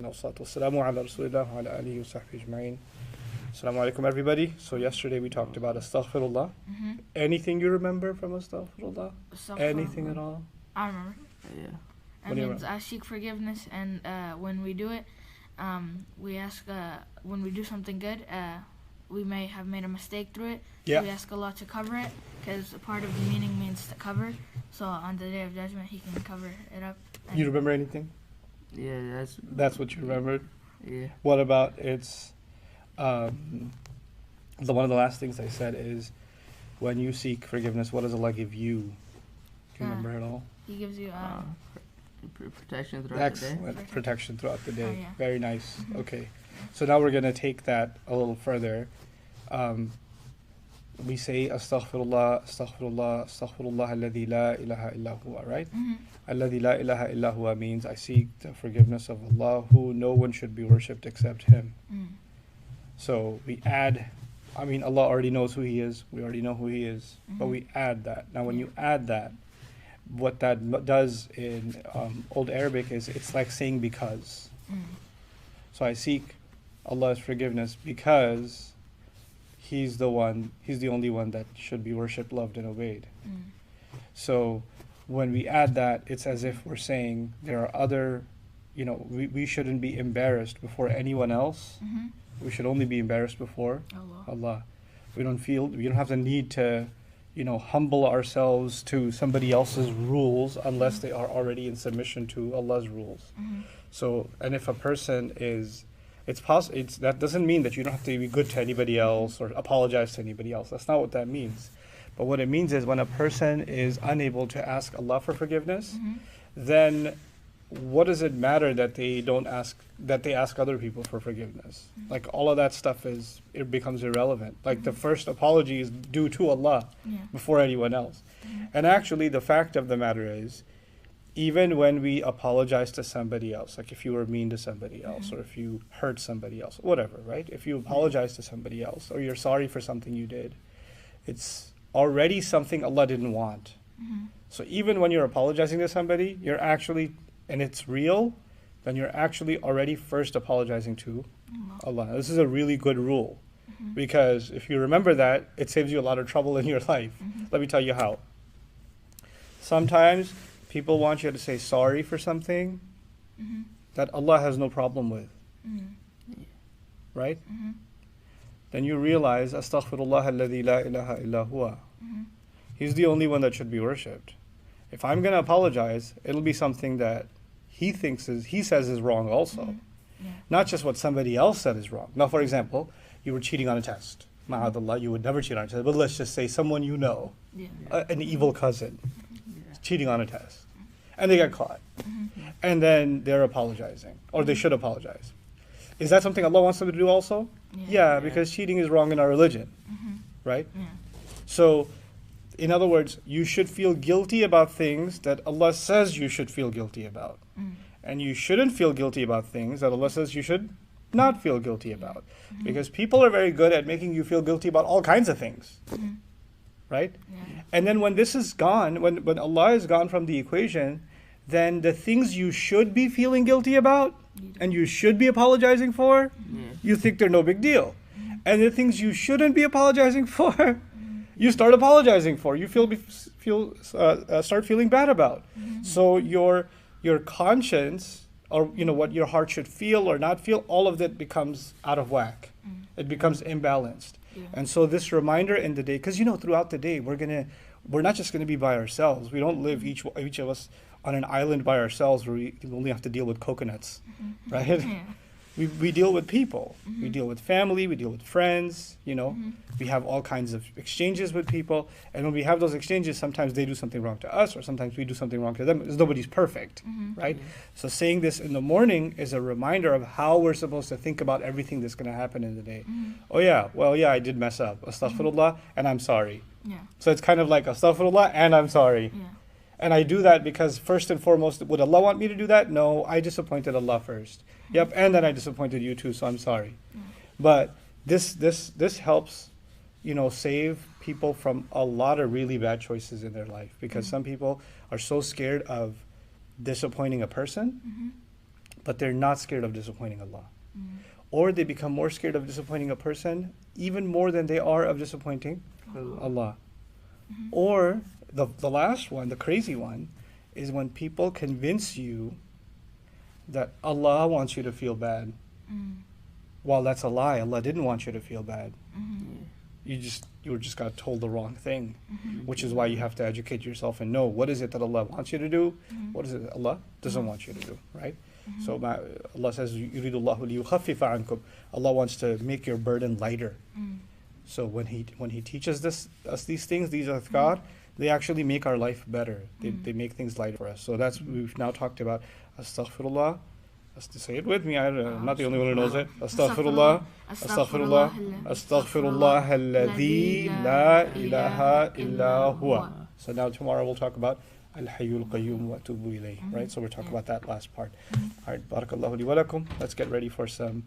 والصلاة والسلام على رسول الله وعلى آله وصحبه أجمعين. Assalamu alaikum everybody. So yesterday we talked about Astaghfirullah. Anything you remember from Astaghfirullah? Anything at all? I remember. Yeah. It means I seek forgiveness, and when we do it, we ask, when we do something good, we may have made a mistake through it. Yeah. We ask Allah to cover it, because a part of the meaning means to cover. So on the Day of Judgment, He can cover it up. You remember anything? Yeah, That's what you remembered? yeah. What about it's one of the last things I said is when you seek forgiveness, what does Allah give you? Do you remember it all? He gives you Protection throughout Excellent. Protection throughout the day. Oh, yeah. Very nice. Okay. So now we're going to take that a little further. We say Astaghfirullah, Astaghfirullah, Astaghfirullah, الذي لا إله إلا هو, right? الذي لا إله إلا هو means I seek the forgiveness of Allah who no one should be worshipped except Him. So we add, Allah already knows who He is. We already know who He is. But we add that. Now when you add that, what that does in Old Arabic is it's like saying because. So I seek Allah's forgiveness because He's the only one that should be worshipped, loved, and obeyed. So when we add that, it's as if we're saying there are other, we shouldn't be embarrassed before anyone else. We should only be embarrassed before Allah. We don't have the need to, humble ourselves to somebody else's rules unless they are already in submission to Allah's rules. So, and if a person is, that doesn't mean that you don't have to be good to anybody else or apologize to anybody else. That's not what that means. But what it means is when a person is unable to ask Allah for forgiveness, then what does it matter that they ask other people for forgiveness? Like all of that stuff it becomes irrelevant. Like the first apology is due to Allah before anyone else. And actually the fact of the matter is, even when we apologize to somebody else, like if you were mean to somebody else or if you hurt somebody else, whatever, right? If you apologize to somebody else or you're sorry for something you did, it's already something Allah didn't want. So even when you're apologizing to somebody, you're actually, and it's real, then you're actually already first apologizing to Allah. This is a really good rule because if you remember that, it saves you a lot of trouble in your life. Let me tell you how. Sometimes people want you to say sorry for something that Allah has no problem with. Right? Then you realize, Astaghfirullah, الذي لا إله إلا هو. He's the only one that should be worshipped. If I'm going to apologize, it'll be something that he says is wrong also. Not just what somebody else said is wrong. Now, for example, you were cheating on a test. Ma'adallah, you would never cheat on a test. But let's just say someone you know, an evil cousin, cheating on a test. And they get caught. And then they're apologizing. Or they should apologize. Is that something Allah wants them to do also? Yeah, because cheating is wrong in our religion. Right? So, in other words, you should feel guilty about things that Allah says you should feel guilty about. And you shouldn't feel guilty about things that Allah says you should not feel guilty about. Because people are very good at making you feel guilty about all kinds of things. Right? And then when this is gone, when Allah is gone from the equation, then the things you should be feeling guilty about and you should be apologizing for, you think they're no big deal. And the things you shouldn't be apologizing for, you start apologizing for. You start feeling bad about. So your conscience, or what your heart should feel or not feel, all of that becomes out of whack. It becomes imbalanced. And so this reminder in the day, because throughout the day we're not just gonna be by ourselves. We don't live each of us on an island by ourselves where we only have to deal with coconuts, right? We deal with people. We deal with family. We deal with friends. We have all kinds of exchanges with people. And when we have those exchanges, sometimes they do something wrong to us, or sometimes we do something wrong to them. Because nobody's perfect, right? So saying this in the morning is a reminder of how we're supposed to think about everything that's going to happen in the day. Oh yeah, I did mess up. Astaghfirullah, and I'm sorry. So it's kind of like Astaghfirullah, and I'm sorry. And I do that because first and foremost, would Allah want me to do that? No, I disappointed Allah first. Yep, and then I disappointed you too, so I'm sorry. But this helps, save people from a lot of really bad choices in their life. Because some people are so scared of disappointing a person, but they're not scared of disappointing Allah. Or they become more scared of disappointing a person even more than they are of disappointing Allah. Or the last one, the crazy one, is when people convince you that Allah wants you to feel bad. Well, that's a lie. Allah didn't want you to feel bad. You just got told the wrong thing, which is why you have to educate yourself and know what is it that Allah wants you to do, what is it that Allah doesn't want you to do, right? So Allah says, يُرِيدُ اللَّهُ لِيُخَفِّفَ عَنْكُمْ. Allah wants to make your burden lighter. So when He teaches us these things, these adhkar, they actually make our life better. They make things lighter for us. So we've now talked about Astaghfirullah. Say it with me. I'm not the only one who knows it. Astaghfirullah, Astaghfirullah, Astaghfirullah, الذي لا إله إلا هو. So now tomorrow we'll talk about Al-Hayyul Qayyum wa Atubu Ilayh. Right? So we'll talk about that last part. All right. Barakallahu li wa lakum. Let's get ready for some.